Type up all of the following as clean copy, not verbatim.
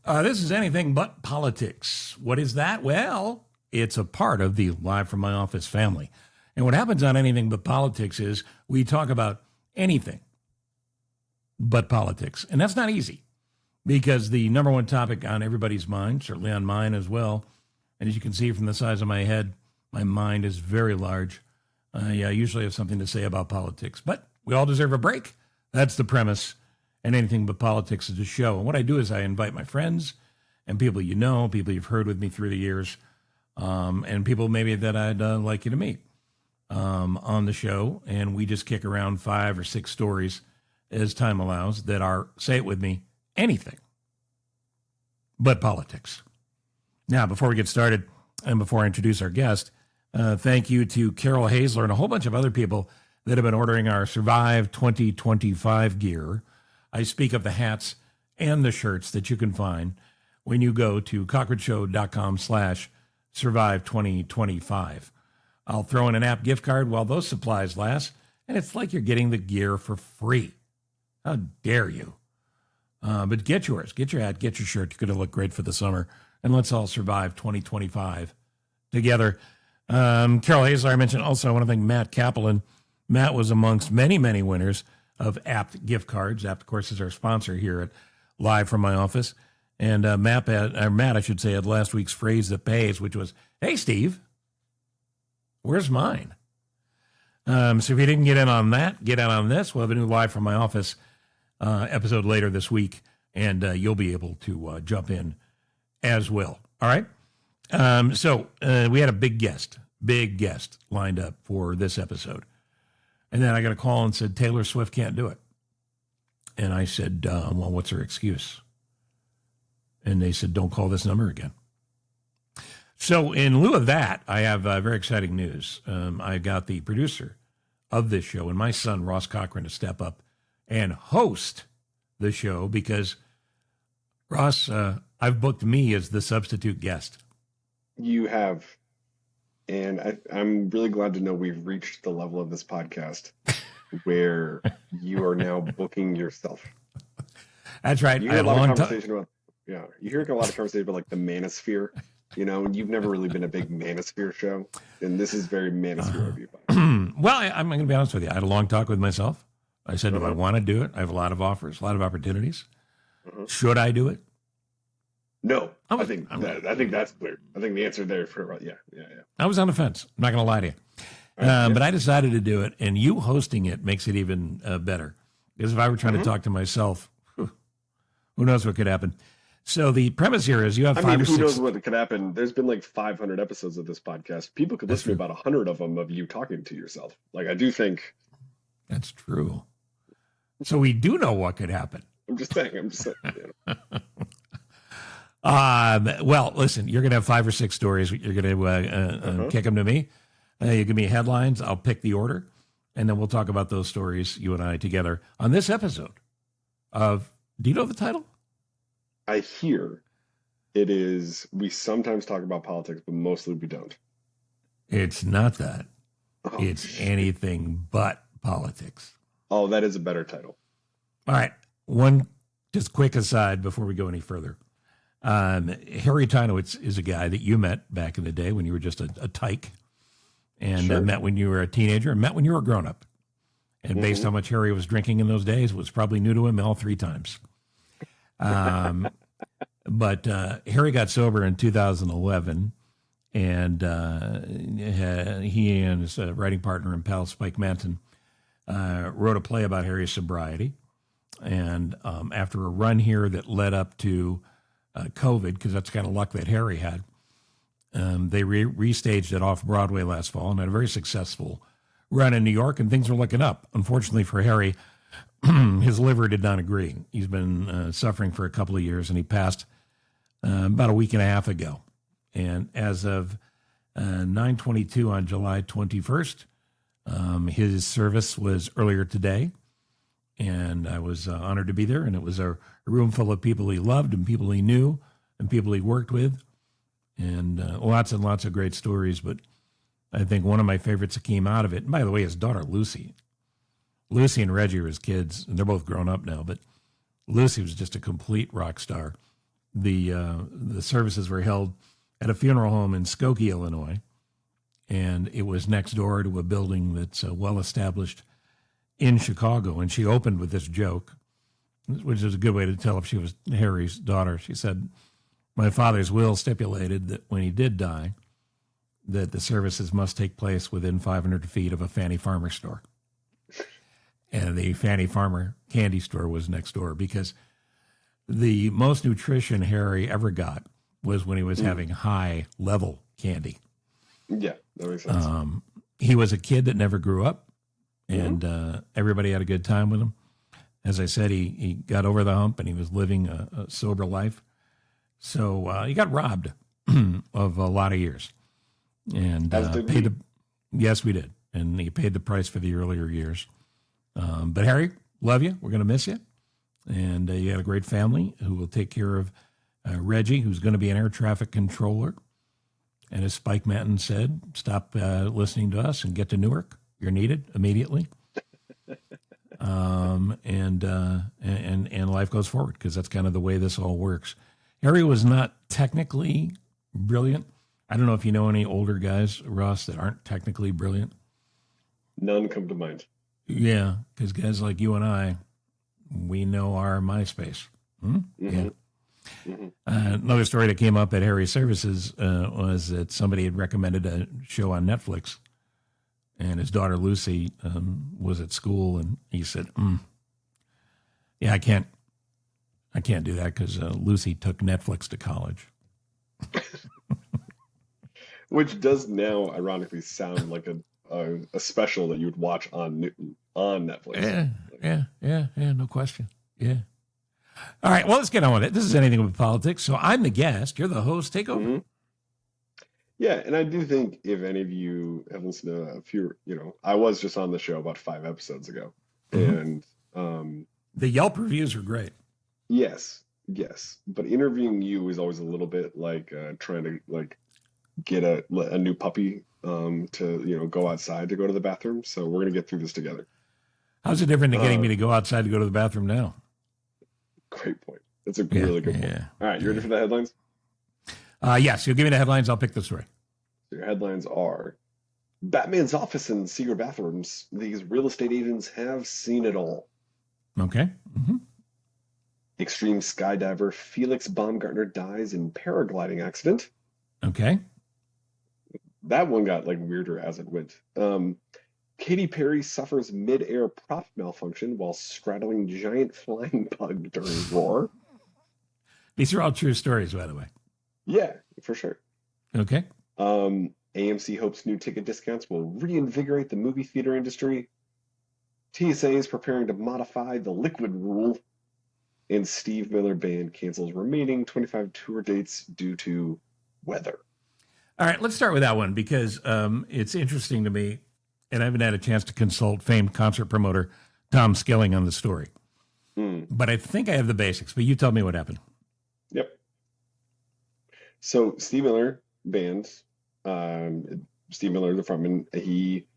This is Anything But Politics. What is that? Well, it's a part of the Live from My Office family. And what happens on Anything But Politics is we talk about anything but politics. And that's not easy because the number one topic on everybody's mind, certainly on mine as well, and as you can see from the size of my head, my mind is very large. I usually have something to say about politics, but we all deserve a break. That's the premise. And Anything But Politics is a show. And what I do is I invite my friends and people you know, people you've heard with me through the years, and people maybe that I'd like you to meet on the show. And we just kick around 5 or 6 stories as time allows that are, say it with me, anything but politics. Now, before we get started and before I introduce our guest, thank you to Carol Hazler and a whole bunch of other people that have been ordering our Survive 2025 gear. I speak of the hats and the shirts that you can find when you go to cochranshow.com/survive2025. I'll throw in an app gift card while those supplies last, and it's like you're getting the gear for free. How dare you? But get yours. Get your hat, get your shirt. You're going to look great for the summer, and let's all survive 2025 together. Carol Hazler, I mentioned also, I want to thank Matt Kaplan. Matt was amongst many, many winners of Apt gift cards. Apt, of course, is our sponsor here at Live from My Office. And Matt, I should say, had last week's phrase that pays, which was, "Hey, Steve, where's mine?" So if you didn't get in on that, get out on this. We'll have a new Live from My Office episode later this week, and you'll be able to jump in as well. All right? So we had a big guest lined up for this episode. And then I got a call and said, Taylor Swift can't do it. And I said, well, what's her excuse? And they said, don't call this number again. So in lieu of that, I have very exciting news. I got the producer of this show and my son, Ross Cochran, to step up and host the show because, Ross, I've booked me as the substitute guest. You have. And I'm really glad to know we've reached the level of this podcast where you are now booking yourself. That's right. You hear a lot of conversation about, you hear a lot of conversation about like the manosphere, and you've never really been a big manosphere show. And this is very manosphere of you. Well, I'm going to be honest with you. I had a long talk with myself. I said, do I want to do it? I have a lot of offers, a lot of opportunities. Should I do it? No, I think that's clear. I think the answer there for yeah. I was on the fence. I'm not going to lie to you, but I decided to do it, and you hosting it makes it even better. Because if I were trying to talk to myself, who knows what could happen? So the premise here is you have 5 or 6. Who knows what could happen? There's been like 500 episodes of this podcast. People could listen to about 100 of them of you talking to yourself. Like I do think that's true. So we do know what could happen. I'm just saying. Well, listen, you're going to have 5 or 6 stories. You're going to kick them to me. You give me headlines. I'll pick the order, and then we'll talk about those stories, you and I, together on this episode of, do you know the title? I hear it is, we sometimes talk about politics, but mostly we don't. It's not that. It's Anything But Politics. Oh, that is a better title. All right. One just quick aside before we go any further. Harry Tynowitz is a guy that you met back in the day when you were just a tyke, and met when you were a teenager, and met when you were a grown-up. And based on how much Harry was drinking in those days, it was probably new to him all 3 times. But Harry got sober in 2011, and he and his writing partner and pal, Spike Manton, wrote a play about Harry's sobriety. And after a run here that led up to COVID, because that's kind of luck that Harry had. They restaged it off Broadway last fall and had a very successful run in New York, and things were looking up. Unfortunately for Harry, his liver did not agree. He's been suffering for a couple of years, and he passed about a week and a half ago. And as of 9/22 on July 21st, his service was earlier today, and I was honored to be there, and it was a room full of people he loved and people he knew and people he worked with, and lots and lots of great stories. But I think one of my favorites that came out of it, and by the way, his daughter Lucy and Reggie are his kids, and they're both grown up now, but Lucy was just a complete rock star. the services were held at a funeral home in Skokie, Illinois, and it was next door to a building that's well established in Chicago. And she opened with this joke, which is a good way to tell if she was Harry's daughter. She said, "My father's will stipulated that when he did die, that the services must take place within 500 feet of a Fannie Farmer store." And the Fannie Farmer candy store was next door, because the most nutrition Harry ever got was when he was having high level candy. Yeah, that makes sense. He was a kid that never grew up, and everybody had a good time with him. As I said, he got over the hump and he was living a sober life. So he got robbed of a lot of years. And yes, we did. And he paid the price for the earlier years. But Harry, love you. We're going to miss you. And you had a great family who will take care of Reggie, who's going to be an air traffic controller. And as Spike Manton said, stop listening to us and get to Newark. You're needed immediately. And life goes forward, because that's kind of the way this all works. Harry was not technically brilliant. I don't know if you know any older guys, Ross, that aren't technically brilliant. None come to mind. Yeah, because guys like you and I, we know our MySpace. Yeah. Another story that came up at Harry's services was that somebody had recommended a show on Netflix, and his daughter Lucy was at school, and he said, "Yeah, I can't do that because Lucy took Netflix to college." Which does now, ironically, sound like a special that you would watch on Netflix. Yeah, no question. Yeah. All right, well, let's get on with it. This is Anything But Politics. So I'm the guest. You're the host. Take over. Yeah, and I do think if any of you have listened to a few, I was just on the show about 5 episodes ago. And the Yelp reviews are great. Yes. But interviewing you is always a little bit like trying to get a new puppy to go outside to go to the bathroom. So we're going to get through this together. How's it different than getting me to go outside to go to the bathroom now? Great point. That's a really good point. All right, you ready for the headlines? Yes, you'll give me the headlines. I'll pick the story. So your headlines are: Batman's office and secret bathrooms. These real estate agents have seen it all. Okay. Extreme skydiver Felix Baumgartner dies in paragliding accident. Okay. That one got weirder as it went. Katy Perry suffers mid-air prop malfunction while straddling giant flying bug during Roar. These are all true stories, by the way. Yeah, for sure. Okay. AMC hopes new ticket discounts will reinvigorate the movie theater industry. TSA is preparing to modify the liquid rule. And Steve Miller Band cancels remaining 25 tour dates due to weather. All right, let's start with that one, because it's interesting to me, and I haven't had a chance to consult famed concert promoter Tom Skilling on the story. But I think I have the basics, but you tell me what happened. Yep. So Steve Miller Band, Steve Miller, the frontman, he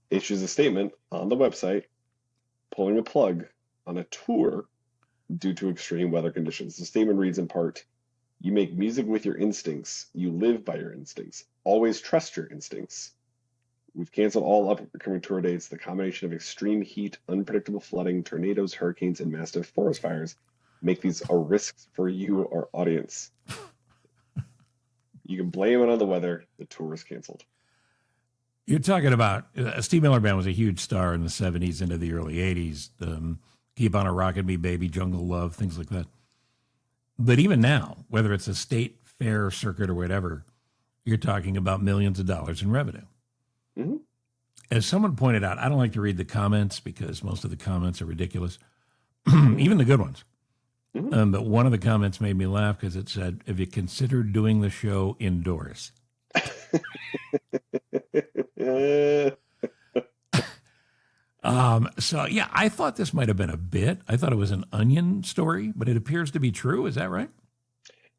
issues a statement on the website pulling the plug on a tour due to extreme weather conditions. The statement reads in part, "You make music with your instincts. You live by your instincts. Always trust your instincts. We've canceled all upcoming tour dates. The combination of extreme heat, unpredictable flooding, tornadoes, hurricanes, and massive forest fires make these a risk for you, our audience. You can blame it on the weather. The tour is canceled." You're talking about Steve Miller Band was a huge star in the 70s into the early 80s. Keep on a Rockin' Me Baby, Jungle Love, things like that. But even now, whether it's a state fair circuit or whatever, you're talking about millions of dollars in revenue. As someone pointed out, I don't like to read the comments because most of the comments are ridiculous, even the good ones. But one of the comments made me laugh because it said, "Have you considered doing the show indoors?" So, yeah, I thought this might have been a bit. I thought it was an Onion story, but it appears to be true. Is that right?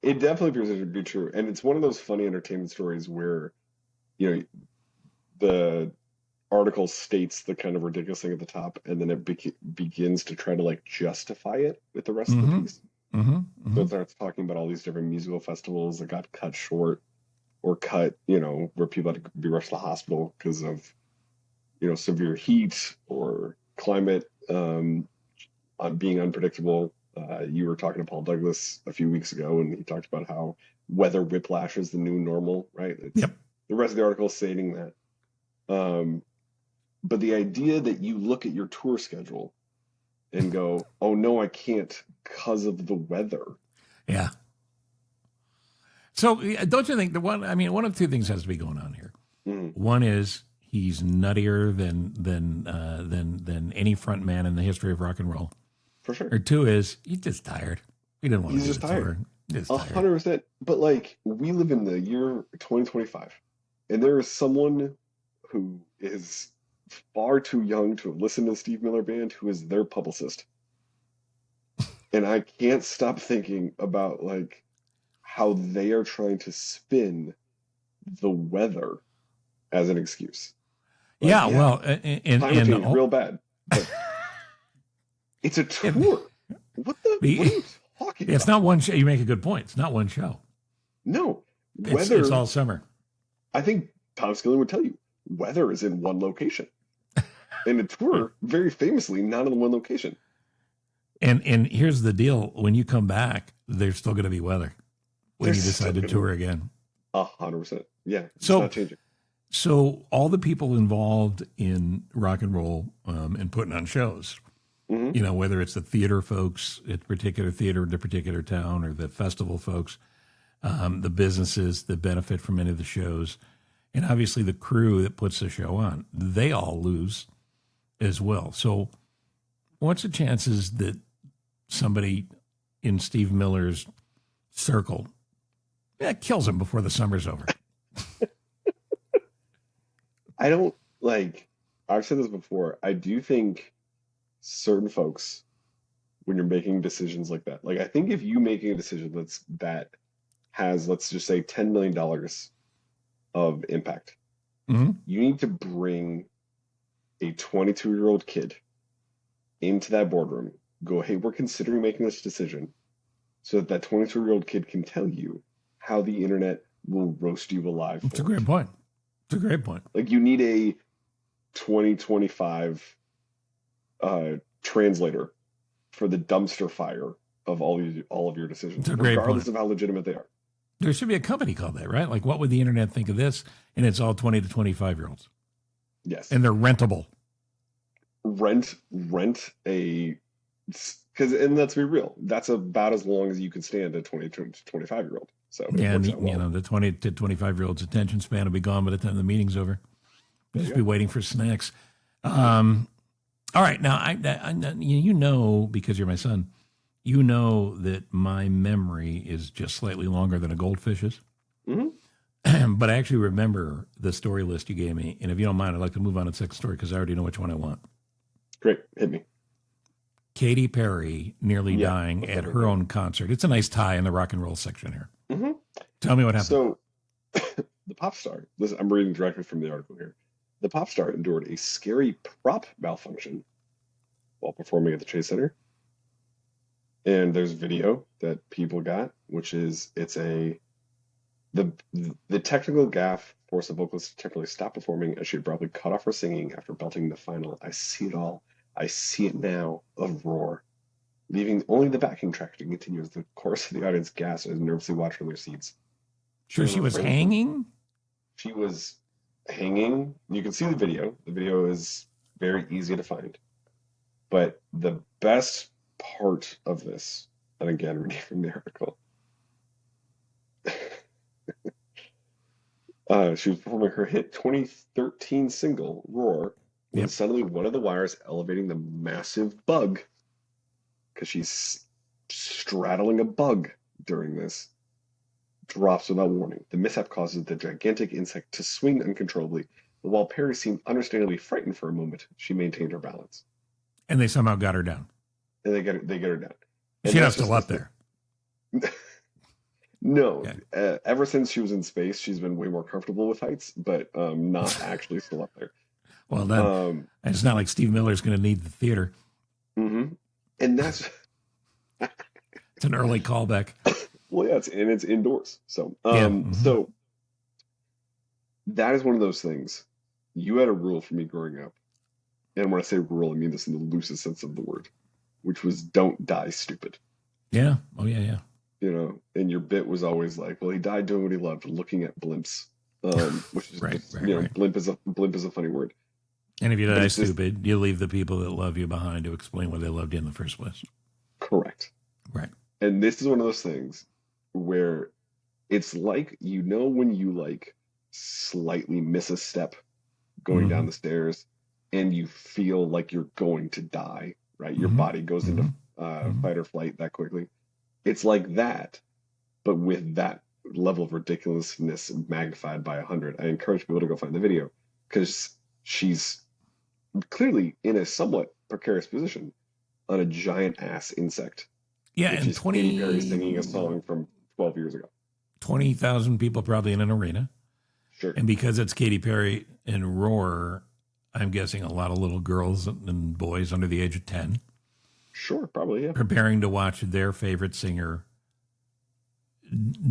It definitely appears to be true. And it's one of those funny entertainment stories where, the article states the kind of ridiculous thing at the top, and then it begins to try to justify it with the rest of the piece. Mm-hmm. So Mm-hmm. it starts talking about all these different musical festivals that got cut short or cut, where people had to be rushed to the hospital because of, severe heat or climate on being unpredictable. You were talking to Paul Douglas a few weeks ago, and he talked about how weather whiplash is the new normal, right? It's Yep. the rest of the article is stating that. But the idea that you look at your tour schedule and go, oh no, I can't because of the weather. Yeah. So don't you think one of two things has to be going on here. Mm, One is he's nuttier than any front man in the history of rock and roll. for sure. Or two is he's just tired. He didn't want He's to do just the tired. tour. Just tired. 100%. But like, we live in the year 2025, and there is someone who is far too young to listen to the Steve Miller Band who is their publicist. And I can't stop thinking about like how they are trying to spin the weather as an excuse. Like, Yeah, well, climate change real bad, but it's a tour. What are you talking it's about? not one show. You make a good point. It's not one show. No, It's all summer. I think Tom Skilling would tell you, weather is in one location. And a tour, very famously, not in one location. And here's the deal: when you come back, there's still going to be weather when you decide to tour again. 100%. Yeah, it's So- not changing. So all the people involved in rock and roll and putting on shows, Mhm. Whether it's the theater folks at particular theater in a particular town or the festival folks, the businesses that benefit from any of the shows, and obviously the crew that puts the show on, they all lose as well. So what's the chances that somebody in Steve Miller's circle kills him before the summer's over? I don't like, I've said this before. I do think certain folks, when you're making decisions like that, like I think if you making a decision that has, let's just say, $10 million of impact, Mm-hmm. you need to bring a 22-year-old kid into that boardroom, go, hey, we're considering making this decision, so that 22-year-old kid can tell you how the internet will roast you alive. It's a great point. It's a great point. Like, you need a 2025 translator for the dumpster fire of all of your decisions, It's a great regardless point. of how legitimate they are. There should be a company called that, right? Like, what would the internet think of this? And it's all 20 to 25-year-olds. Yes. And they're rentable. Rent a, because, and let's be real, that's about as long as you can stand a 20 to 25-year-old. So it Yeah, works and out well. the 20 to 25-year-old's attention span will be gone by the time the meeting's over. They'll just be waiting for snacks. All right, now, because you're my son, that my memory is just slightly longer than a goldfish's. Mhm. But I actually remember the story list you gave me. And if you don't mind, I'd like to move on to the second story because I already know which one I want. Great. Hit me. Katy Perry nearly Yeah, dying let's at talk her about own concert. It's a nice tie in the rock and roll section here. Mm-hmm. Tell me what happened. So, the pop star, listen, I'm reading directly from the article here. The pop star endured a scary prop malfunction while performing at the Chase Center. And there's video that people got, which is the technical gaffe forced the vocalist to temporarily stop performing as she abruptly cut off her singing after belting the final "I See It All, I See It Now" of Roar, leaving only the backing track to continue as the chorus of the audience gasped and nervously watched from their seats. So she was hanging? She was hanging. You can see the video. The video is very easy to find. But the best part of this, and again, reading from the article, she was performing her hit 2013 single, Roar, when Yep. suddenly one of the wires elevating the massive bug, because she's straddling a bug during this, drops without warning. The mishap causes the gigantic insect to swing uncontrollably, but while Perry seemed understandably frightened for a moment, she maintained her balance. And they somehow got her down. And they get her down. And She's not that's still just up there. No, Okay. ever since she was in space, she's been way more comfortable with heights, but not actually still up there. Well, then it's not like Steve Miller's going to need the theater. Mm-hmm. And that's It's an early callback. Well, yeah, it's indoors. So, Yeah. Mm-hmm. so that is one of those things. You had a rule for me growing up, and when I say rule, I mean this in the loosest sense of the word, which was don't die stupid. Yeah. Oh, yeah, yeah. You know, and your bit was always like, well, he died doing what he loved, looking at blimps. Which is Right, just, right, right. blimp is a funny word. And if you But die it's just stupid, you leave the people that love you behind to explain why they loved you in the first place. correct. Right. And this is one of those things where it's like, when you like slightly miss a step going Mm-hmm. down the stairs and you feel like you're going to die, right? Your Mm-hmm. body goes into Mm-hmm. fight or flight that quickly. It's like that, but with that level of ridiculousness magnified by 100. I encourage people to go find the video because she's clearly in a somewhat precarious position on a giant ass insect, Yeah, which and is Katy Perry singing a song from 12 years ago. 20,000 people probably in an arena. Sure. And because it's Katy Perry and Roar, I'm guessing a lot of little girls and boys under the age of 10 Sure, probably, yeah. preparing to watch their favorite singer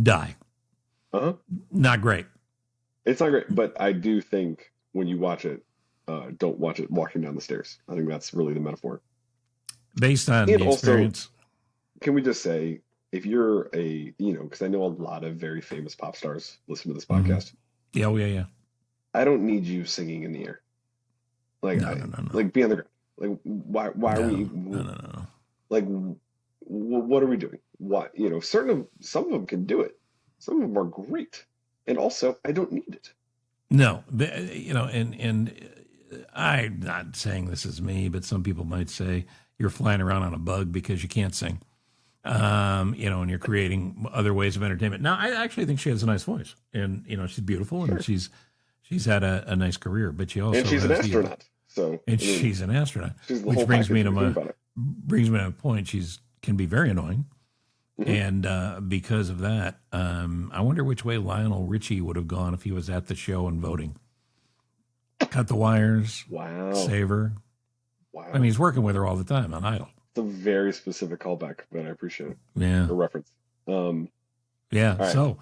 die. Uh-huh. Not great. It's not great, but I do think when you watch it, don't watch it walking down the stairs. I think that's really the metaphor. Based on And the also, experience. can we just say, if you're because I know a lot of very famous pop stars listen to this podcast. Yeah, oh, yeah, yeah. I don't need you singing in the air. Like, No. like be on the ground. Like, why are we? No. Like, what are we doing? What, some of them can do it. Some of them are great. And also, I don't need it. No, and I'm not saying this is me, but some people might say you're flying around on a bug because you can't sing, and you're creating other ways of entertainment. Now, I actually think she has a nice voice, and she's beautiful, Sure. and she's had a nice career, but she also And she's an has astronaut. she's an astronaut, she's the which whole brings me package to if you think about it. a point. She's can be very annoying. Mhm. And because of that, I wonder which way Lionel Richie would have gone if he was at the show and voting. Cut the wires, Wow. save her. Wow. I mean, he's working with her all the time on Idol. It's a very specific callback, but I appreciate it. Yeah. The reference. Yeah. right. So,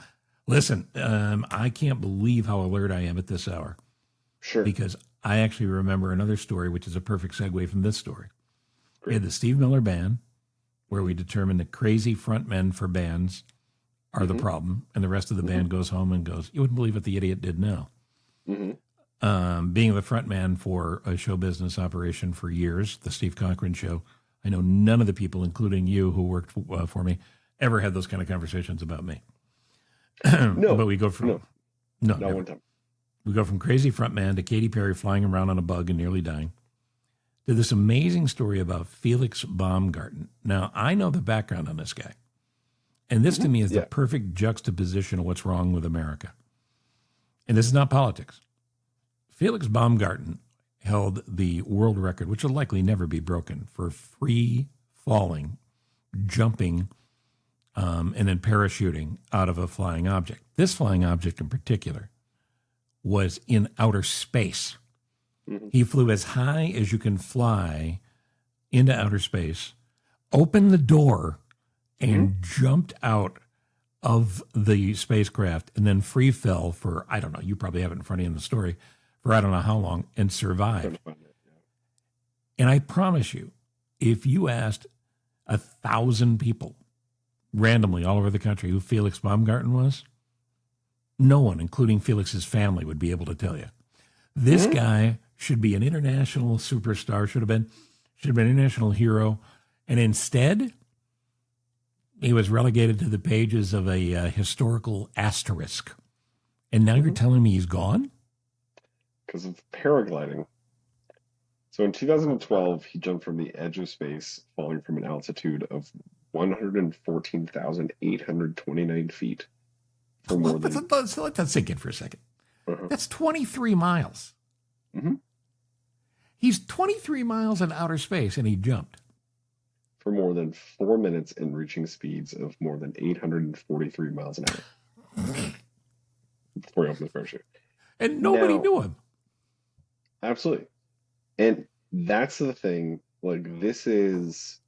listen, I can't believe how alert I am at this hour Sure. because I actually remember another story, which is a perfect segue from this story. We Great. had the Steve Miller Band, where we determined that crazy frontmen for bands are the problem, and the rest of the band goes home and goes, you wouldn't believe what the idiot did now. Being the frontman for a show business operation for years, the Steve Cochran Show, I know none of the people, including you who worked for me, ever had those kind of conversations about me. No. But we go from... No. No, Not never. one time. We go from crazy frontman to Katy Perry flying around on a bug and nearly dying, to this amazing story about Felix Baumgarten. Now, I know the background on this guy. And this to me is the perfect juxtaposition of what's wrong with America. And this is not politics. Felix Baumgarten held the world record, which will likely never be broken, for free falling, jumping, and then parachuting out of a flying object. This flying object in particular was in outer space. He flew as high as you can fly into outer space, opened the door, and jumped out of the spacecraft, and then free fell for, I don't know, you probably have it in front of you in the story, for I don't know how long, and survived. And I promise you, if you asked 1,000 people randomly all over the country who Felix Baumgarten was, no one, including Felix's family, would be able to tell you. This guy should be an international superstar, should have been an international hero, and instead, he was relegated to the pages of a historical asterisk. And now you're telling me he's gone? Because of paragliding. So in 2012, he jumped from the edge of space, falling from an altitude of 114,829 feet. For more than... So let that sink in for a second. That's 23 miles. He's 23 miles in outer space, and he jumped. For more than 4 minutes and reaching speeds of more than 843 miles an hour. Before he opened his parachute. And nobody knew him. Absolutely. And that's the thing. Like, this is...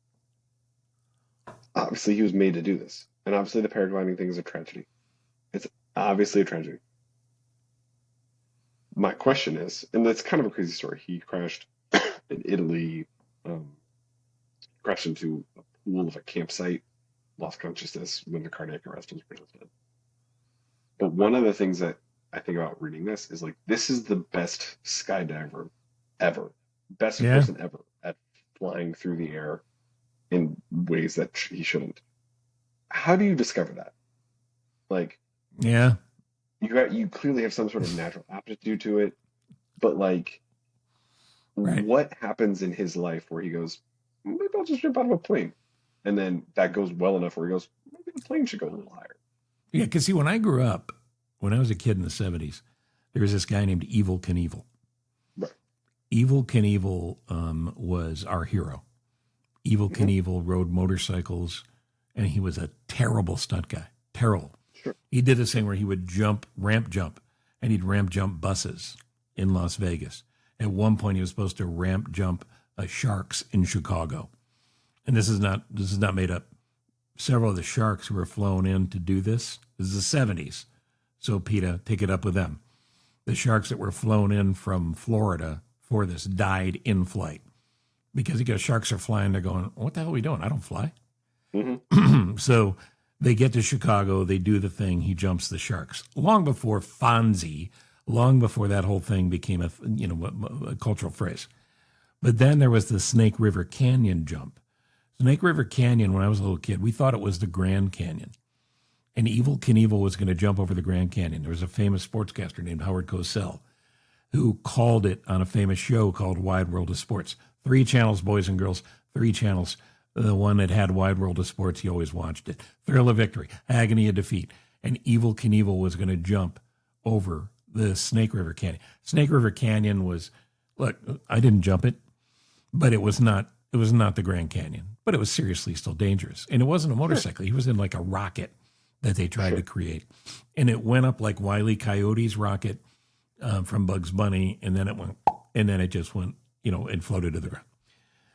Obviously, he was made to do this, and obviously, the paragliding thing is a tragedy. It's obviously a tragedy. My question is, and that's kind of a crazy story. He crashed in Italy, um, crashed into a pool of a campsite, lost consciousness, went to cardiac arrest, was pronounced dead. But one of the things that I think about reading this is like, this is the best skydiver ever, best Yeah. person ever at flying through the air in ways that he shouldn't. How do you discover that? Like, Yeah. you clearly have some sort of natural aptitude to it, but like, Right. what happens in his life where he goes, maybe I'll just jump out of a plane, and then that goes well enough where he goes, maybe the plane should go a little higher. Yeah. Because see, when I grew up, when I was a kid in the 70s, there was this guy named Evil Knievel. Right. Evil Knievel was our hero. Evil Hmm. Knievel rode motorcycles, and he was a terrible stunt guy. Terrible. Sure. He did this thing where he would ramp jump, and he'd ramp jump buses in Las Vegas. At one point, he was supposed to ramp jump sharks in Chicago, and this is not made up. Several of the sharks who were flown in to do this. This is the 70s, so PETA, take it up with them. The sharks that were flown in from Florida for this died in flight because sharks are flying. They're going, what the hell are we doing? I don't fly. Hmm. So they get to Chicago, they do the thing, he jumps the sharks. Long before Fonzie, long before that whole thing became a cultural phrase. But then there was the Snake River Canyon jump. Snake River Canyon, when I was a little kid, we thought it was the Grand Canyon. And Evil Knievel was going to jump over the Grand Canyon. There was a famous sportscaster named Howard Cosell who called it on a famous show called Wide World of Sports. 3 channels, boys and girls, 3 channels. The one that had Wide World of Sports, he always watched it. Thrill of Victory, Agony of Defeat. And Evil Knievel was going to jump over the Snake River Canyon. Snake River Canyon was, look, I didn't jump it, but it was not the Grand Canyon. But it was seriously still dangerous. And it wasn't a motorcycle. He was in like a rocket that they tried to create. And it went up like Wile E. Coyote's rocket from Bugs Bunny, and then it just went, and floated to the ground.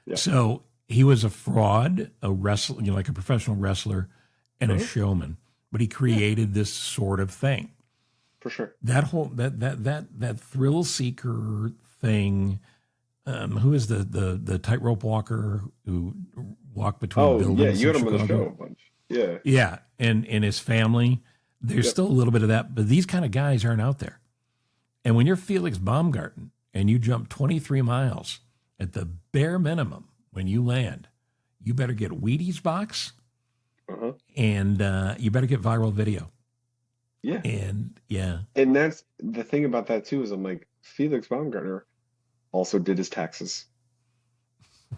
Yeah. So he was a fraud, a wrestler, like a professional wrestler and a showman, but he created this sort of thing. For sure. That whole that thrill seeker thing. Who is the tightrope walker who walked between buildings? Yeah, you had in him on the Chicago? show a bunch. Yeah. Yeah, and his family. There's Yep. still a little bit of that, but these kind of guys aren't out there. And when you're Felix Baumgarten and you jump 23 miles at the bare minimum when you land, you better get Wheaties box Uh-huh. and you better get viral video. Yeah. And yeah, And that's the thing about that too, is I'm like, Felix Baumgartner also did his taxes.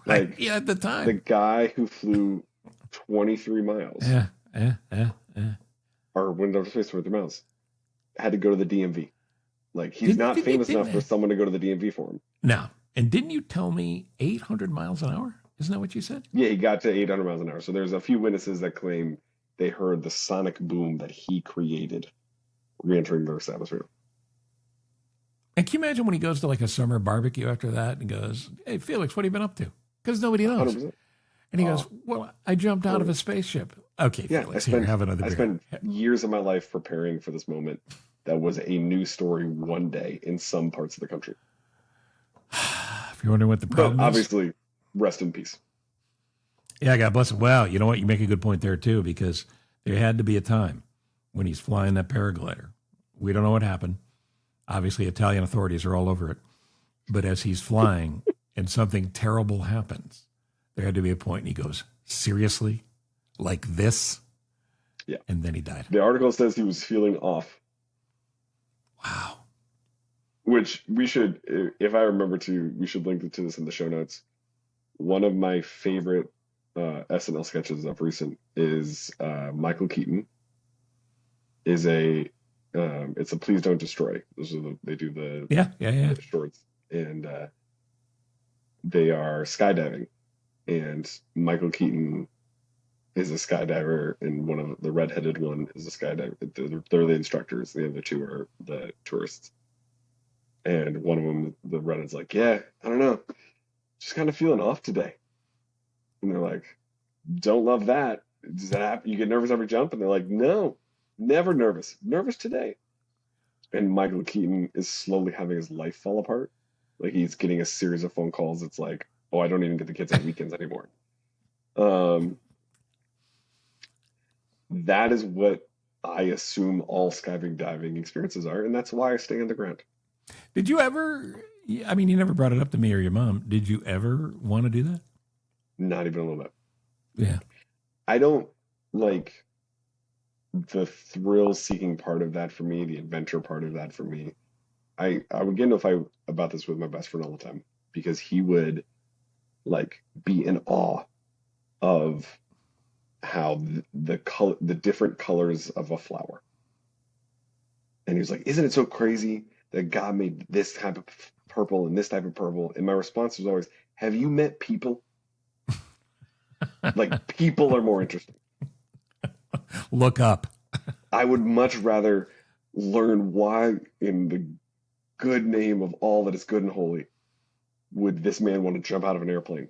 Like, yeah, at the the time. guy who flew 23 miles Yeah. or went over space with their miles had to go to the DMV. Like, he's not famous enough for someone to go to the DMV for him. Now, and didn't you tell me 800 miles an hour? Isn't that what you said? Yeah, he got to 800 miles an hour. So there's a few witnesses that claim they heard the sonic boom that he created re-entering the Earth's atmosphere. And can you imagine when he goes to like a summer barbecue after that and goes, "Hey, Felix, what have you been up to?" Because nobody knows. 100%. And he goes, "Well, I jumped out of a spaceship." Okay, Yeah, Felix, here, have another I beer. spent years of my life preparing for this moment that was a news story one day in some parts of the country. If you're wondering what the But problem is, obviously, rest in peace. yeah, God bless him. Well, you know what? You make a good point there too, because there had to be a time when he's flying that paraglider. We don't know what happened. Obviously, Italian authorities are all over it. But as he's flying and something terrible happens, there had to be a point, and he goes, "Seriously? Like this?" Yeah. And then he died. The article says he was feeling off, Wow. which we should, if I remember to, we should link to this in the show notes. One of my favorite SNL sketches of recent is Michael Keaton is it's a Please Don't Destroy. They do the Yeah. shorts, and they are skydiving, and Michael Keaton is a skydiver, and one of the redheaded one is a skydiver. They're the instructors. The other two are the tourists. And one of them, the redhead's like, "Yeah, I don't know, just kind of feeling off today." And they're like, "Don't love that." Does that happen? You get nervous every jump? And they're like, no, never nervous. Nervous today. And Michael Keaton is slowly having his life fall apart. Like he's getting a series of phone calls. It's like, oh, I don't even get the kids on weekends anymore. That is what I assume all skydiving diving experiences are, and that's why I stay underground. Did you ever? I mean, you never brought it up to me or your mom. Did you ever want to do that? Not even a little bit. Yeah. I don't like the thrill-seeking part of that for me, the adventure part of that for me. I would get into a fight about this with my best friend all the time because he would like be in awe of how the different colors of a flower. And he was like, "Isn't it so crazy that God made this type of purple and this type of purple?" And my response was always, "Have you met people? Like people are more interesting. Look up." I would much rather learn why, in the good name of all that is good and holy, would this man want to jump out of an airplane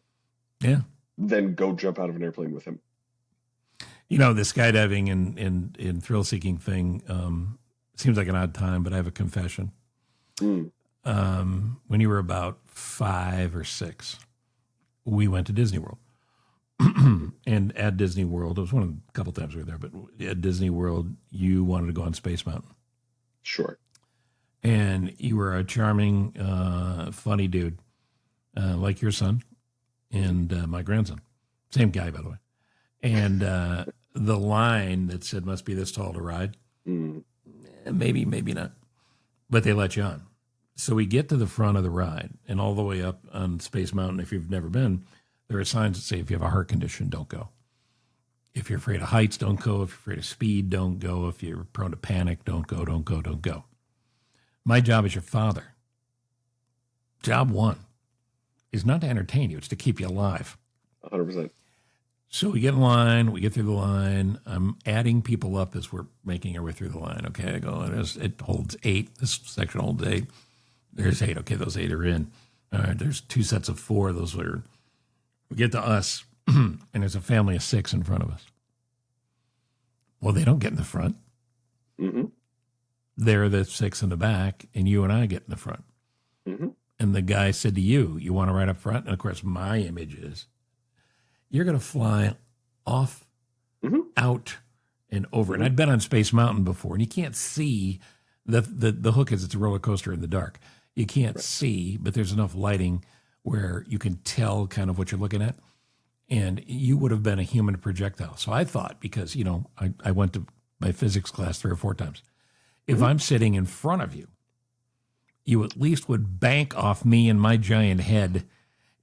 Yeah. than go jump out of an airplane with him." You know, the skydiving and thrill seeking thing seems like an odd time, but I have a confession. Mm. When you were about 5 or 6, we went to Disney World. And at Disney World, it was one of a couple times we were there, but at Disney World, you wanted to go on Space Mountain. Sure. And you were a charming, funny dude, like your son and my grandson. Same guy, by the way. And the line that said, "Must be this tall to ride." Mm. Maybe, maybe not. But they let you on. So we get to the front of the ride, and all the way up on Space Mountain, if you've never been, there are signs that say, if you have a heart condition, don't go. If you're afraid of heights, don't go. If you're afraid of speed, don't go. If you're prone to panic, don't go, don't go, don't go. My job as your father, job one, is not to entertain you. It's to keep you alive. 100%. So we get in line, we get through the line. I'm adding people up as we're making our way through the line. Okay, I go, it holds 8. This section holds 8. There's 8. Okay, those 8 are in. All right, there's 2 sets of 4. Those are, we get to us, and there's a family of 6 in front of us. Well, they don't get in the front. Mm-hmm. They're the 6 in the back, and you and I get in the front. Mm-hmm. And the guy said to you, "You want to ride up front?" And of course, my image is, you're going to fly off, out, and over. And I'd been on Space Mountain before, and you can't see. The hook is it's a roller coaster in the dark. You can't see, but there's enough lighting where you can tell kind of what you're looking at. And you would have been a human projectile. So I thought, because, you know, I went to my physics class 3 or 4 times. If I'm sitting in front of you, you at least would bank off me and my giant head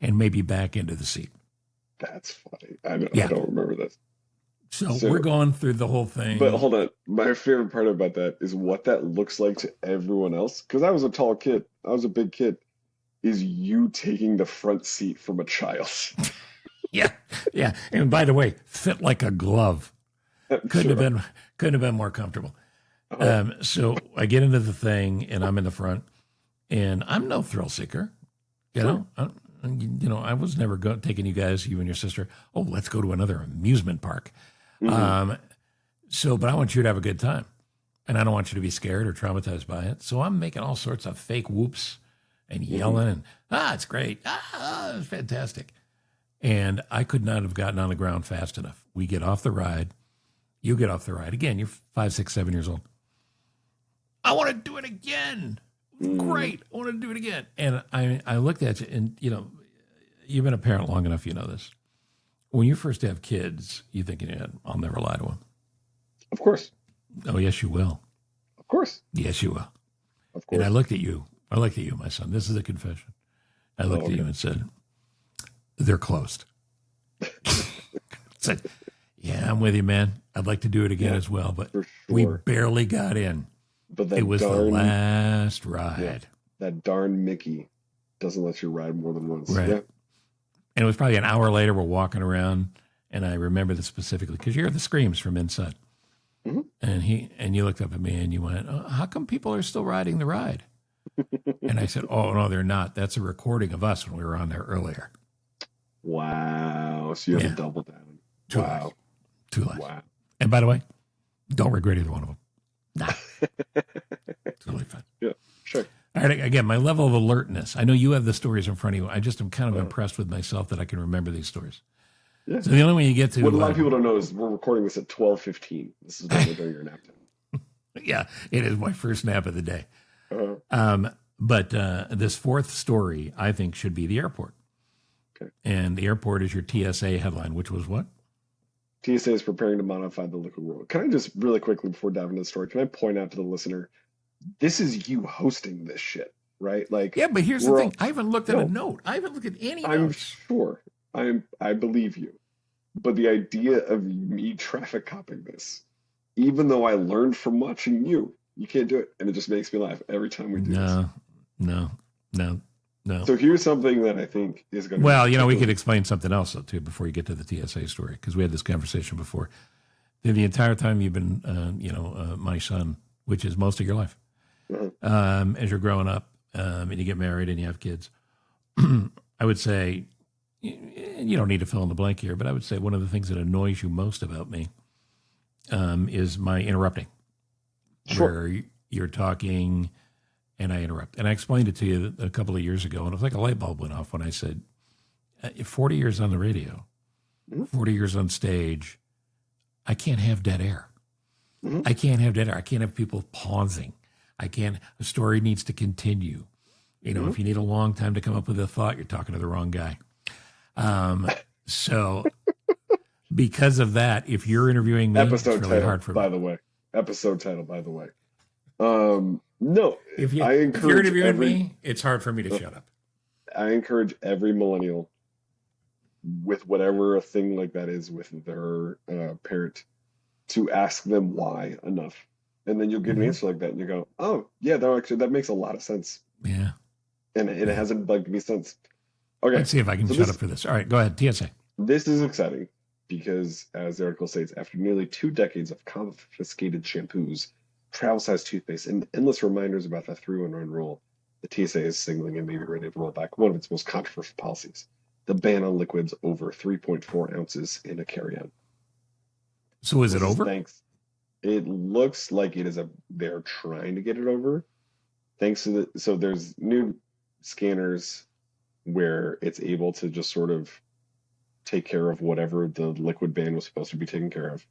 and maybe back into the seat. That's funny. I don't remember this. So we're going through the whole thing. But hold on. My favorite part about that is what that looks like to everyone else. Because I was a tall kid. I was a big kid. Is you taking the front seat from a child. Yeah. And by the way, fit like a glove. Couldn't have been more comfortable. So I get into the thing, and I'm in the front, and I'm no thrill seeker. You know, I was never taking you guys, you and your sister. Oh, let's go to another amusement park. Mm-hmm. But I want you to have a good time, and I don't want you to be scared or traumatized by it. So I'm making all sorts of fake whoops and yelling, and it's great, it's fantastic. And I could not have gotten on the ground fast enough. We get off the ride. You get off the ride. Again, you're 5, 6, 7 years old. I want to do it again. Great. I want to do it again. And I looked at you, and, you know, you've been a parent long enough, you know this. When you first have kids, you think, I'll never lie to them. Of course. Oh, yes, you will. Of course. Yes, you will. Of course. And I looked at you, my son. This is a confession. I looked at you and said, "They're closed." Said, "Yeah, I'm with you, man. I'd like to do it again as well, but we barely got in. But it was the last ride. Yeah, that darn Mickey doesn't let you ride more than once." Right. Yeah. And it was probably an hour later, we're walking around, and I remember this specifically because you hear the screams from inside. Mm-hmm. And you looked up at me and you went, "How come people are still riding the ride?" And I said, "Oh, no, they're not. That's a recording of us when we were on there earlier." Wow. So you have to double down. Wow. 2 less. Wow. And by the way, don't regret either one of them. Nah. Totally fine. Yeah, sure. All right, again, my level of alertness. I know you have the stories in front of you. I just am kind of impressed with myself that I can remember these stories. Yeah. So the only way you get to... What a lot of people don't know is we're recording this at 12:15. This is when we're doing your nap time. Yeah, it is my first nap of the day. Uh-huh. But this fourth story, I think, should be the airport. Okay. And the airport is your TSA headline, which was what? TSA is preparing to modify the liquid rule. Can I just really quickly, before diving into the story, can I point out to the listener, this is you hosting this shit, right? Like, Yeah, but here's the thing. I haven't looked at a note. I haven't looked at any I'm notes. sure. I believe you. But the idea of me traffic copying this, even though I learned from watching you can't do it. And it just makes me laugh every time we do this. No. So here's something that I think is going to... Well, we could explain something else, though, too, before you get to the TSA story, because we had this conversation before. The entire time you've been, my son, which is most of your life, as you're growing up and you get married and you have kids, I would say, you don't need to fill in the blank here, but I would say one of the things that annoys you most about me is my interrupting. Sure. Where you're talking and I interrupt. And I explained it to you a couple of years ago, and it was like a light bulb went off when I said, 40 years on the radio, 40 years on stage, I can't have dead air. I can't have dead air. I can't have people pausing. The story needs to continue. If you need a long time to come up with a thought, you're talking to the wrong guy. So because of that, if you're interviewing me, it's really hard for me. Episode title, by the way. No, if you're interviewing me, it's hard for me to shut up. I encourage every millennial, with whatever a thing like that is with their parent, to ask them why enough. And then you'll get an answer like that and you go, oh, yeah, that makes a lot of sense. Yeah. And it hasn't bugged me since. Okay. Let's see if I can shut up for this. All right, go ahead. TSA. This is exciting because, as the article states, after nearly 2 decades of confiscated shampoos, travel-sized toothpaste, and endless reminders about the 3-in-1 rule, the TSA is signaling it may be ready to roll back one of its most controversial policies, the ban on liquids over 3.4 ounces in a carry-on. So is it over? Thanks. It looks like they're trying to get it over. Thanks to so there's new scanners where it's able to just sort of take care of whatever the liquid ban was supposed to be taken care of.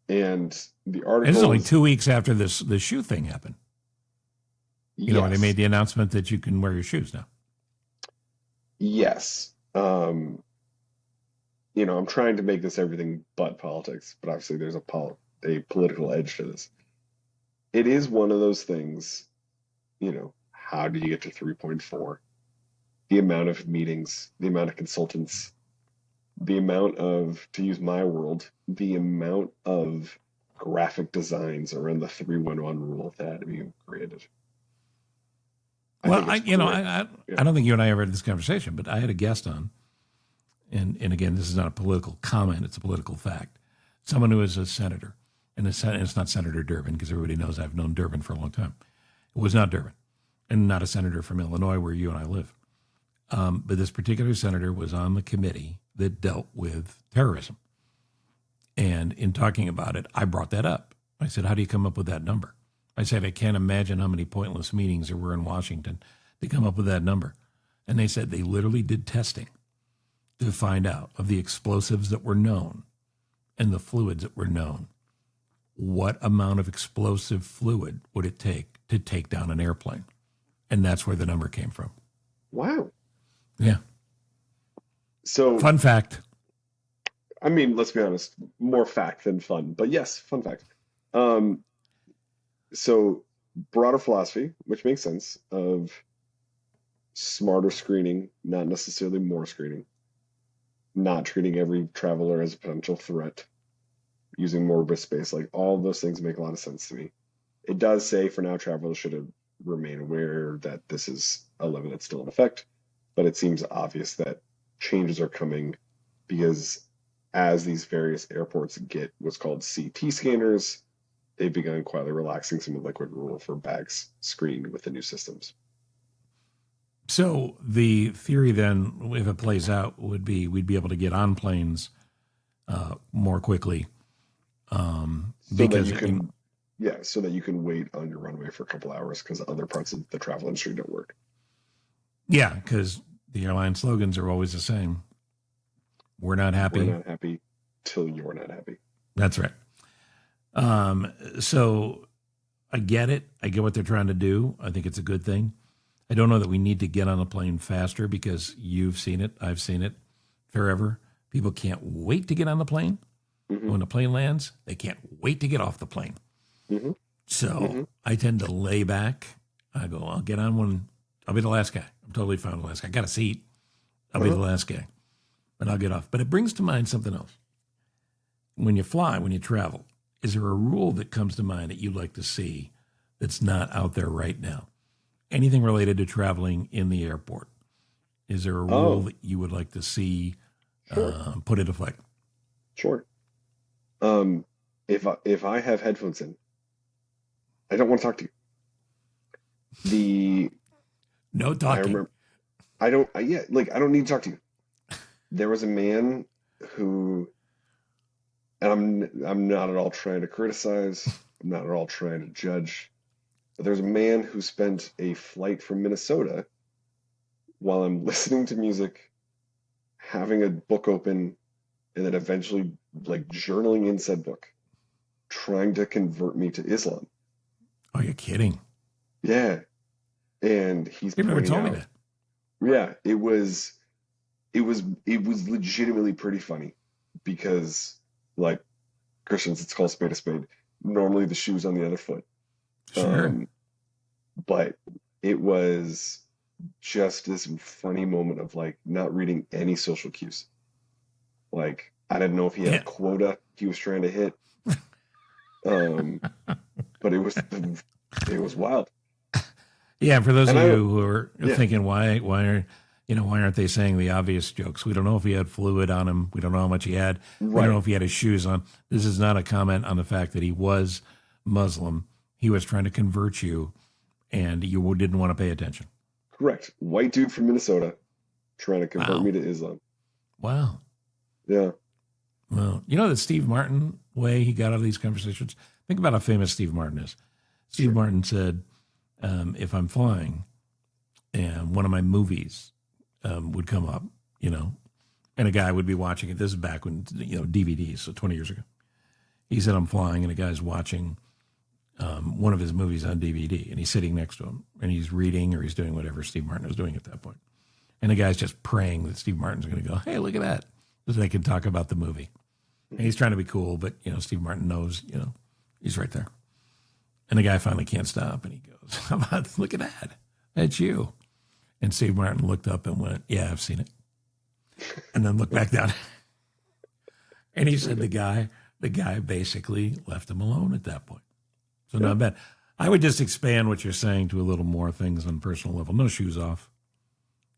And the article... This is only 2 weeks after the shoe thing happened. When they made the announcement that you can wear your shoes now. Yes. I'm trying to make this everything but politics, but obviously there's a political edge to this. It is one of those things, how do you get to 3.4? The amount of meetings, the amount of consultants, the amount of, to use my world, the amount of graphic designs around the 3-in-1 rule that had to be created. I don't think you and I ever had this conversation, but I had a guest on, and again, this is not a political comment, it's a political fact. Someone who is a senator, and it's not Senator Durbin, because everybody knows I've known Durbin for a long time. It was not Durbin, and not a senator from Illinois where you and I live. But this particular senator was on the committee that dealt with terrorism. And in talking about it, I brought that up. I said, how do you come up with that number? I said, I can't imagine how many pointless meetings there were in Washington to come up with that number. And they said they literally did testing to find out of the explosives that were known and the fluids that were known, what amount of explosive fluid would it take to take down an airplane? And that's where the number came from. Wow. Yeah. So, fun fact. I mean, let's be honest, more fact than fun, but yes, fun fact. So broader philosophy, which makes sense, of smarter screening, not necessarily more screening, not treating every traveler as a potential threat, using more risk-based, like all of those things make a lot of sense to me. It does say for now, travelers should remain aware that this is a limit that's still in effect, but it seems obvious that changes are coming because as these various airports get what's called CT scanners, they've begun quietly relaxing some of the liquid rule for bags screened with the new systems. So the theory then, if it plays out, would be we'd be able to get on planes more quickly. So that you can, yeah, so that you can wait on your runway for a couple hours because other parts of the travel industry don't work. Yeah, because the airline slogans are always the same. We're not happy. We're not happy till you're not happy. That's right. So I get it. I get what they're trying to do. I think it's a good thing. I don't know that we need to get on a plane faster because you've seen it. I've seen it forever. People can't wait to get on the plane. Mm-hmm. When the plane lands, they can't wait to get off the plane. Mm-hmm. So I tend to lay back. I go, I'll get on when I'll be the last guy. I'm totally fine with the last guy. I got a seat. I'll be the last guy. And I'll get off. But it brings to mind something else. When you fly, when you travel, is there a rule that comes to mind that you'd like to see that's not out there right now? Anything related to traveling in the airport? Is there a rule that you would like to see put into effect? Sure. If I have headphones in, I don't want to talk to you. No talking. I don't need to talk to you. There was a man who, and I'm not at all trying to criticize, I'm not at all trying to judge, but there's a man who spent a flight from Minnesota while I'm listening to music, having a book open, and then eventually like journaling in said book, trying to convert me to Islam. Oh, you're kidding. Yeah. And he's You've never told me that. Yeah, it was legitimately pretty funny because, like, Christians, it's called spade a spade. Normally the shoe's on the other foot. Sure. But it was just this funny moment of like not reading any social cues. Like, I didn't know if he had a quota he was trying to hit. But it was wild. Yeah, for those of you who are thinking, why aren't they saying the obvious jokes? We don't know if he had fluid on him. We don't know how much he had. Right. We don't know if he had his shoes on. This is not a comment on the fact that he was Muslim. He was trying to convert you, and you didn't want to pay attention. Correct. White dude from Minnesota trying to convert me to Islam. Wow. Yeah. Well, you know the Steve Martin way he got out of these conversations? Think about how famous Steve Martin is. Steve Martin said, if I'm flying and one of my movies would come up, and a guy would be watching it. This is back when, DVDs, so 20 years ago. He said, I'm flying, and a guy's watching one of his movies on DVD, and he's sitting next to him, and he's reading or he's doing whatever Steve Martin was doing at that point. And the guy's just praying that Steve Martin's going to go, hey, look at that, so they can talk about the movie. And he's trying to be cool, but, Steve Martin knows, he's right there. And the guy finally can't stop, and he goes, how about, look at that, that's you. And Steve Martin looked up and went, yeah, I've seen it. And then looked back down. And he said the guy basically left him alone at that point. So not bad. I would just expand what you're saying to a little more things on a personal level. No shoes off.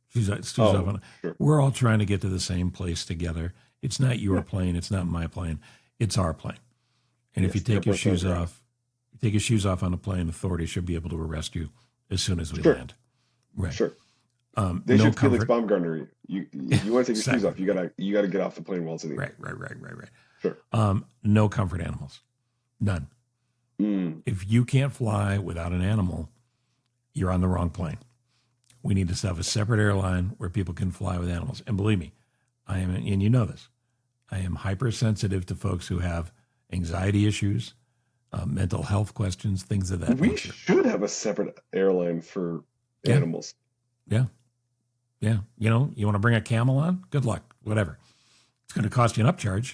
Shoes off. Sure. We're all trying to get to the same place together. It's not your plane. It's not my plane. It's our plane. And if you take your shoes off, on a plane, authorities should be able to arrest you as soon as we land. Right. Sure. They should Felix Baumgartner you. You want to take your shoes off, you gotta get off the plane while it's in the air. Right. Sure. No comfort animals. None. If you can't fly without an animal, you're on the wrong plane. We need to have a separate airline where people can fly with animals. And believe me, I am, and you know this, I am hypersensitive to folks who have anxiety issues, mental health questions, things of that nature. We should have a separate airline for animals. Yeah. You want to bring a camel on? Good luck. Whatever. It's going to cost you an upcharge,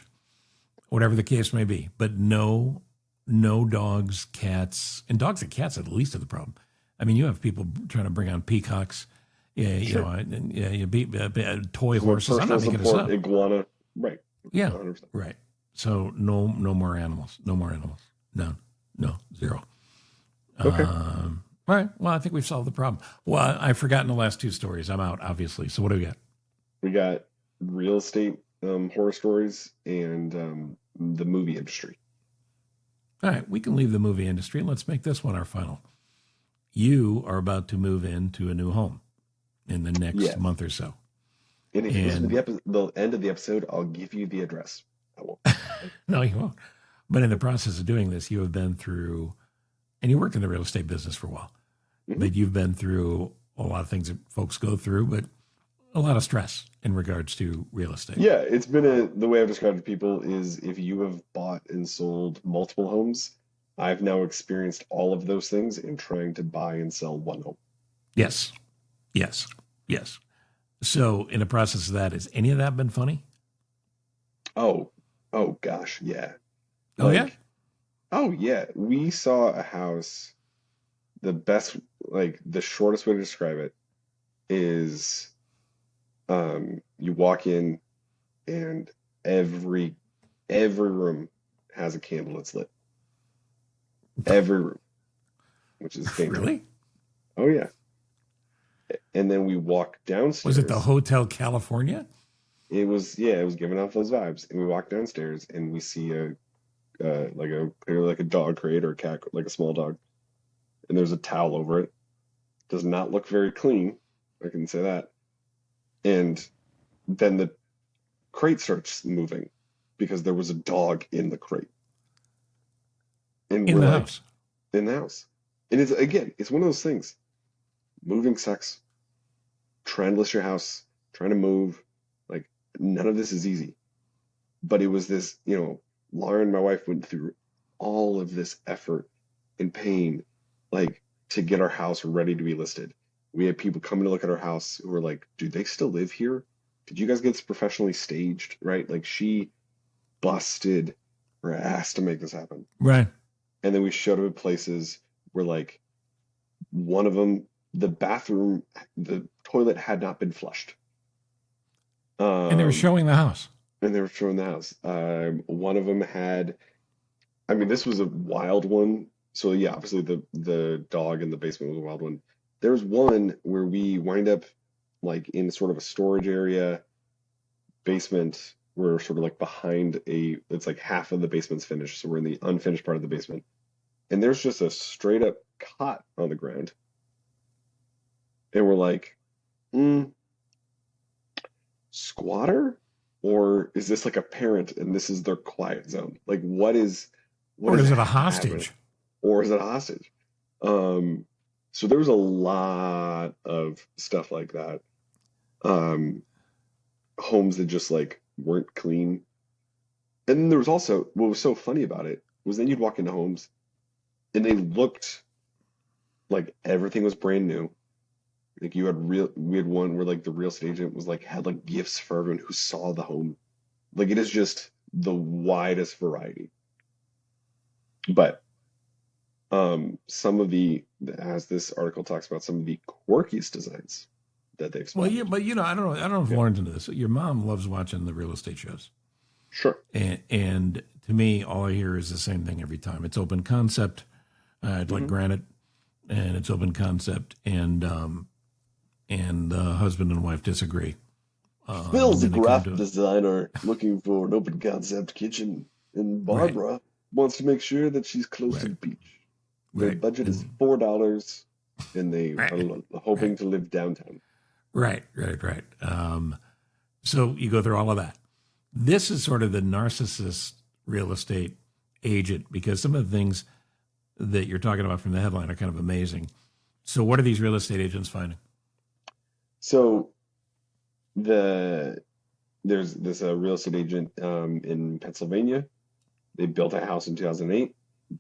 whatever the case may be. But no dogs, cats, and dogs and cats are the least of the problem. I mean, you have people trying to bring on peacocks, toy horses. I'm not making this up. Iguana, right? Yeah, 100%. Right. So no more animals. No more animals. No, zero. Okay. All right. Well, I think we've solved the problem. Well, I've forgotten the last two stories. I'm out, obviously. So what do we got? We got real estate horror stories and the movie industry. All right. We can leave the movie industry and let's make this one our final. You are about to move into a new home. in the next Yes. month or so. And if you listen to the end of the episode, I'll give you the address. I won't. No, you won't. But in the process of doing this, you have been through, and you worked in the real estate business for a while, but you've been through a lot of things that folks go through, but a lot of stress in regards to real estate. Yeah, it's been the way I've described it to people is if you have bought and sold multiple homes, I've now experienced all of those things in trying to buy and sell one home. Yes. Yes. Yes. So in the process of that, has any of that been funny? Oh gosh, yeah. Oh, yeah? Oh yeah. We saw a house, the shortest way to describe it is you walk in and every room has a candle that's lit. Every room, which is fantastic. Really? Oh yeah. And then we walk downstairs. Was it the Hotel California? It was giving off those vibes. And we walk downstairs and we see like a dog crate or a cat, like a small dog. And there's a towel over it. Does not look very clean. I can say that. And then the crate starts moving because there was a dog in the crate. And In the house. In the house. And it's one of those things. Moving sucks. Trying to list your house, trying to move. Like, none of this is easy. But it was this, Lauren, my wife, went through all of this effort and pain, like, to get our house ready to be listed. We had people coming to look at our house who were like, do they still live here? Did you guys get this professionally staged, right? Like, she busted her ass to make this happen. Right. And then we showed up at places where, like, one of them, the bathroom, the toilet had not been flushed. And they were showing the house. And they were showing the house. One of them had, this was a wild one. So yeah, obviously the dog in the basement was a wild one. There was one where we wind up like in sort of a storage area basement. We're sort of like behind it's like half of the basement's finished. So we're in the unfinished part of the basement. And there's just a straight up cot on the ground. And we're like, squatter? Or is this like a parent and this is their quiet zone? Like what is it a hostage? Or is it a hostage? So there was a lot of stuff like that. Homes that just like weren't clean. And then there was also, what was so funny about it was then you'd walk into homes and they looked like everything was brand new. Like we had one where like the real estate agent was like, had like gifts for everyone who saw the home. Like it is just the widest variety. But some of as this article talks about, some of the quirkiest designs that they've spotted. Well, yeah, but I don't know if Lauren's into this. Your mom loves watching the real estate shows. Sure. And to me, all I hear is the same thing every time. It's open concept, like Granite, and it's open concept, and husband and wife disagree. Phil's a graphic designer looking for an open concept kitchen, and Barbara wants to make sure that she's close to the beach. Their budget is $4, and they are hoping to live downtown. Right. So you go through all of that. This is sort of the narcissist real estate agent, because some of the things that you're talking about from the headline are kind of amazing. So what are these real estate agents finding? So there's this real estate agent in Pennsylvania. They built a house in 2008.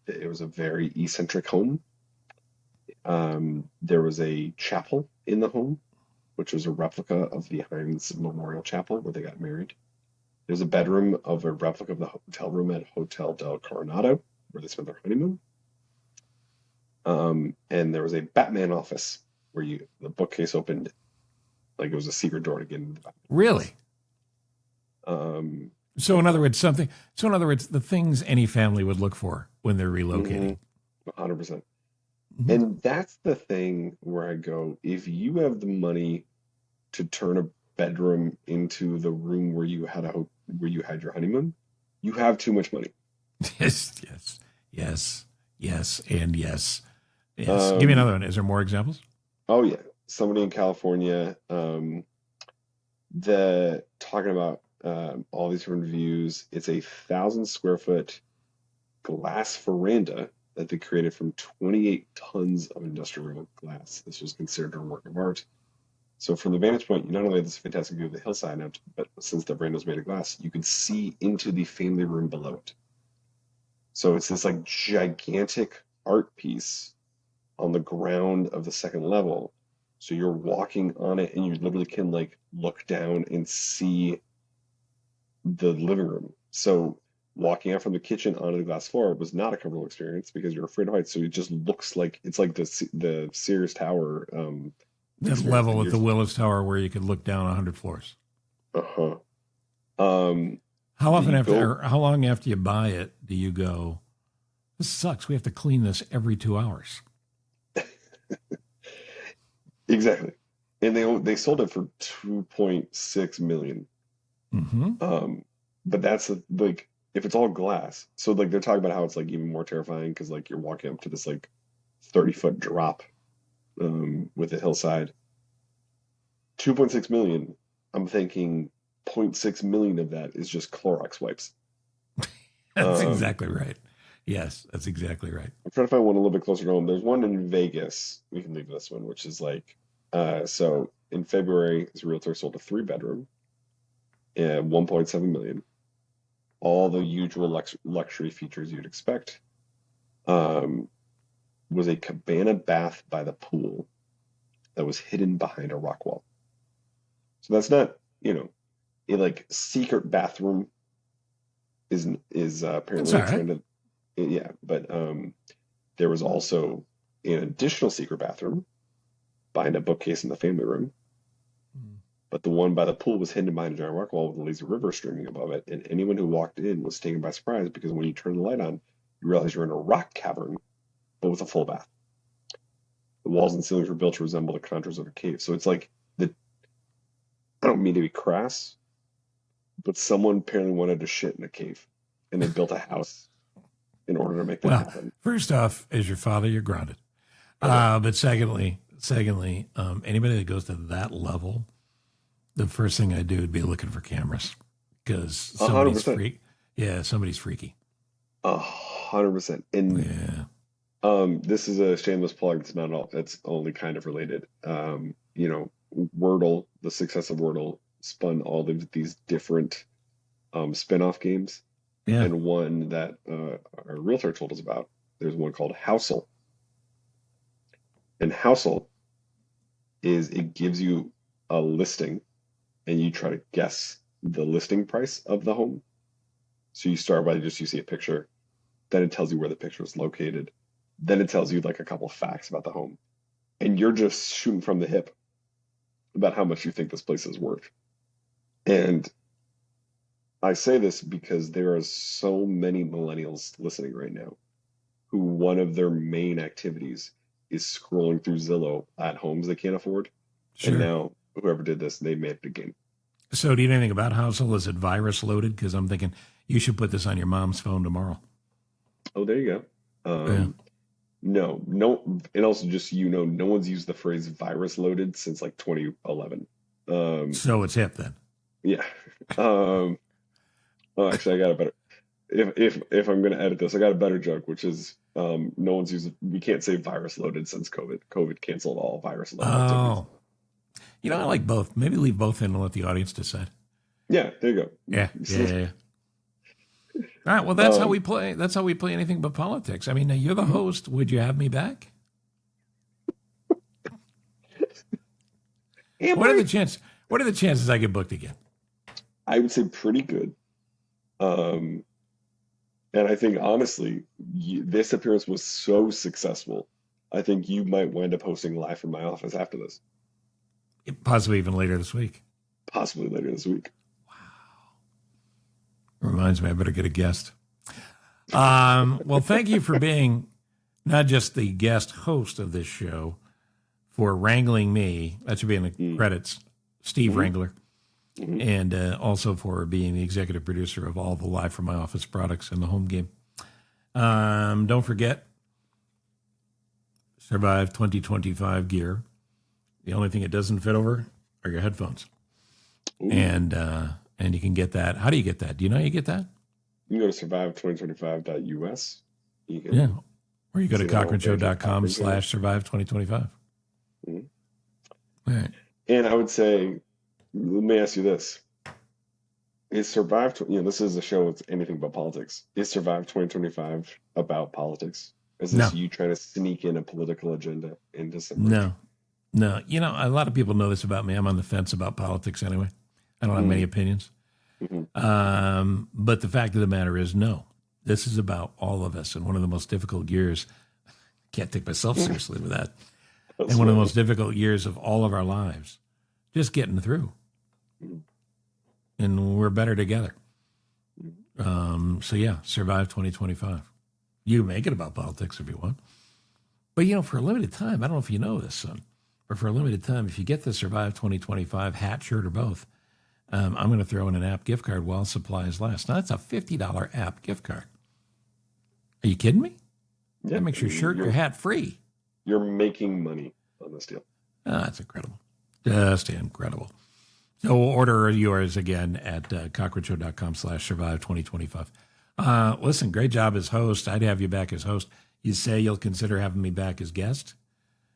It was a very eccentric home. There was a chapel in the home, which was a replica of the Hines Memorial Chapel where they got married. There's a bedroom of a replica of the hotel room at Hotel del Coronado where they spent their honeymoon. And there was a Batman office where the bookcase opened like it was a secret door to get into the Batman. Really? So in other words, the things any family would look for when they're relocating. 100%. And that's the thing where I go, if you have the money to turn a bedroom into the room where you had your honeymoon, you have too much money. Yes. Give me another one. Is there more examples? Oh yeah. somebody in California, the talking about all these different views. It's a 1,000 square foot glass veranda that they created from 28 tons of industrial glass. This was considered a work of art. So from the vantage point, you not only have this fantastic view of the hillside, but since the veranda was made of glass, you could see into the family room below it. So it's this like gigantic art piece on the ground of the second level. So you're walking on it and you literally can like look down and see the living room. So walking out from the kitchen onto the glass floor was not a comfortable experience because you're afraid of heights. So it just looks like it's like the Sears Tower That experience level that at you're. the Willis Tower where you could look down 100 floors. Uh-huh. Um, How often you after, go or how long after you buy it do you go, this sucks. We have to clean this every 2 hours. exactly, and they sold it for 2.6 million. Mm-hmm. But that's like if it's all glass. So like they're talking about how it's like even more terrifying because like you're walking up to this like 30-foot drop with a hillside. 2.6 million. I'm thinking zero point 0.6 million of that is just Clorox wipes. That's Um, exactly right. Yes, that's exactly right. I'm trying to find one a little bit closer to home. There's one in Vegas. We can leave this one, which is like, so in February, this realtor sold a 3 bedroom at 1.7 million. All the usual luxury features you'd expect. Um, was a cabana bath by the pool that was hidden behind a rock wall. So that's not, a like secret bathroom is That's apparently all a right. trend of yeah, but there was also an additional secret bathroom behind a bookcase in the family room, but the one by the pool was hidden behind a giant rock wall with a lazy river streaming above it, and anyone who walked in was taken by surprise because when you turn the light on, you realize you're in a rock cavern, but with a full bath. The walls and ceilings were built to resemble the contours of a cave. So it's like the I don't mean to be crass, but someone apparently wanted to shit in a cave, and they built a house in order to make that Well, happen. first off, as your father, you're grounded. Okay. But secondly, anybody that goes to that level, the first thing I do would be looking for cameras because A hundred somebody's percent. freak. Yeah, somebody's freaky. 100%. And Yeah. this is a shameless plug. It's not all. It's only kind of related. Wordle, the success of Wordle, spun all of these different spin-off games, Yeah. and one that our realtor told us about. There's one called Housel, and Housel is it gives you a listing, and you try to guess the listing price of the home. So you start by just you see a picture, then it tells you where the picture is located, then it tells you like a couple of facts about the home, and you're just shooting from the hip about how much you think this place is worth. And I say this because there are so many millennials listening right now who one of their main activities is scrolling through Zillow at homes they can't afford. And Sure. now whoever did this, they made it a game. So, do you know anything about Housel? Is it virus loaded? Because I'm thinking you should put this on your mom's phone tomorrow. Oh, there you go. Yeah. No, no, and also just no one's used the phrase virus loaded since like 2011. So it's hip then. Yeah. Um, oh, actually, I got a better. If I'm gonna edit this, I got a better joke, which is no one's used. We can't say virus loaded since COVID. COVID canceled all virus loaded activities. Oh, I like both. Maybe leave both in and let the audience decide. Yeah, there you Yeah. Yeah. go. Yeah. Yeah. All right. Well, that's how Um, we play. That's how we play anything but politics. I mean, now you're the mhm. host. Would you have me back? Am What are I? the chances? What are the chances I get booked again? I would say pretty good. Um, and I think honestly, this appearance was so successful. I think you might wind up hosting live from my office after this, Possibly even later this week. possibly later this week. Reminds me, I better get a guest. Well, thank you for being not just the guest host of this show, for wrangling me. That should be in the Mm, credits, Steve mhm, Wrangler, mhm. and also for being the executive producer of all the Live from My Office products in the home game. Don't forget, Survive 2025 gear The only thing it doesn't fit over are your headphones. Ooh. And you can get that. How do you get that? Do you know how you get that? You can go to survive2025.us. You can, Yeah. Or you go to see the whole page of cochranshow.com/survive2025. Mhm. All right. And I would say, let me ask you this. Is this is a show with anything but politics. Is Survive 2025 about politics? Is this No. you trying to sneak in a political agenda into some? No. A lot of people know this about me. I'm on the fence about politics anyway. I don't have many opinions. Mhm. But the fact of the matter is, no. This is about all of us. And one of the most difficult years, can't take myself seriously with that. And one of the most difficult years of all of our lives, just getting through. And we're better together. So yeah, Survive 2025. You can make it about politics if you want. But, for a limited time, I don't know if you know this, son, but for a limited time, if you get the Survive 2025 hat, shirt, or both, I'm going to throw in an app gift card while supplies last. Now, that's a $50 app gift card. Are you kidding me? Yeah, That makes your shirt, your hat free. You're making money on this deal. That's incredible. Just incredible. So order yours again at cochranshow.com/survive2025. Listen, great job as host. I'd have you back as host. You say you'll consider having me back as guest.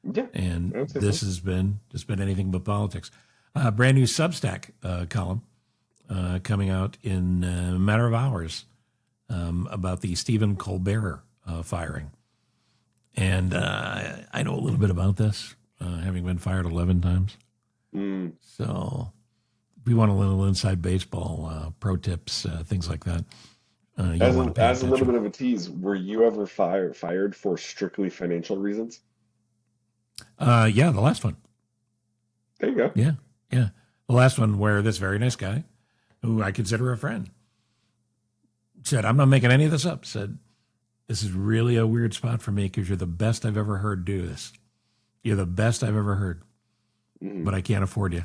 Yeah. And this has been anything but politics. Brand new Substack column coming out in a matter of hours about the Stephen Colbert firing. And I know a little bit about this, having been fired 11 times. So if you want a little inside baseball, pro tips, things like that. As a little bit of a tease, were you ever fired for strictly financial reasons? Yeah, the last one. There you go. Yeah. The last one where this very nice guy, who I consider a friend, said, I'm not making any of this up, said, this is really a weird spot for me because you're the best I've ever heard do this. You're the best I've ever heard, but I can't afford you.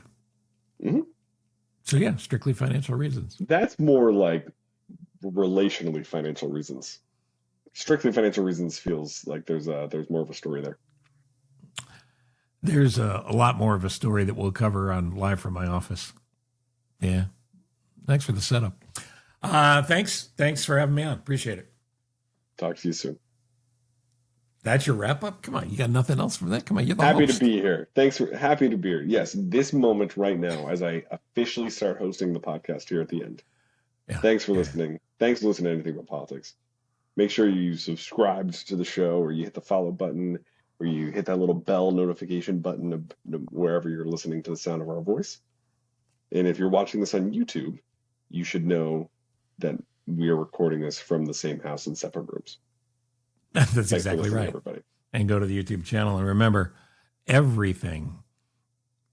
Mm-hmm. So yeah, strictly financial reasons. That's more like relationally financial reasons. Strictly financial reasons feels like there's more of a story there. There's a lot more of a story that we'll cover on Live from My Office. Yeah. Thanks for the setup. Thanks for having me on. Appreciate it. Talk to you soon. That's your wrap up? Come on, you got nothing else from that? Come on, you're the happy host. to be here. Happy to be here. Yes, this moment right now as I officially start hosting the podcast here at the end. Yeah, thanks for listening. Thanks for listening to Anything But Politics. Make sure you subscribed to the show, or you hit the follow button, or you hit that little bell notification button wherever you're listening to the sound of our voice. And if you're watching this on YouTube, you should know that we are recording this from the same house in separate rooms. That's exactly right. Everybody. And go to the YouTube channel. And remember, everything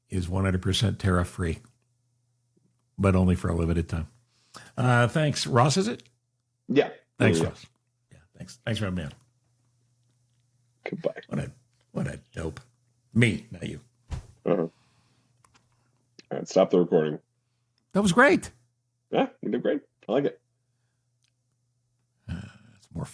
is 100% tariff free, but only for a limited time. Thanks. Ross, is it? Yeah. Thanks, Ross. Yeah, thanks. Thanks for having me on. Goodbye. What a dope. Me, not you. All right, stop the recording. That was great. Yeah, you did great. I like it.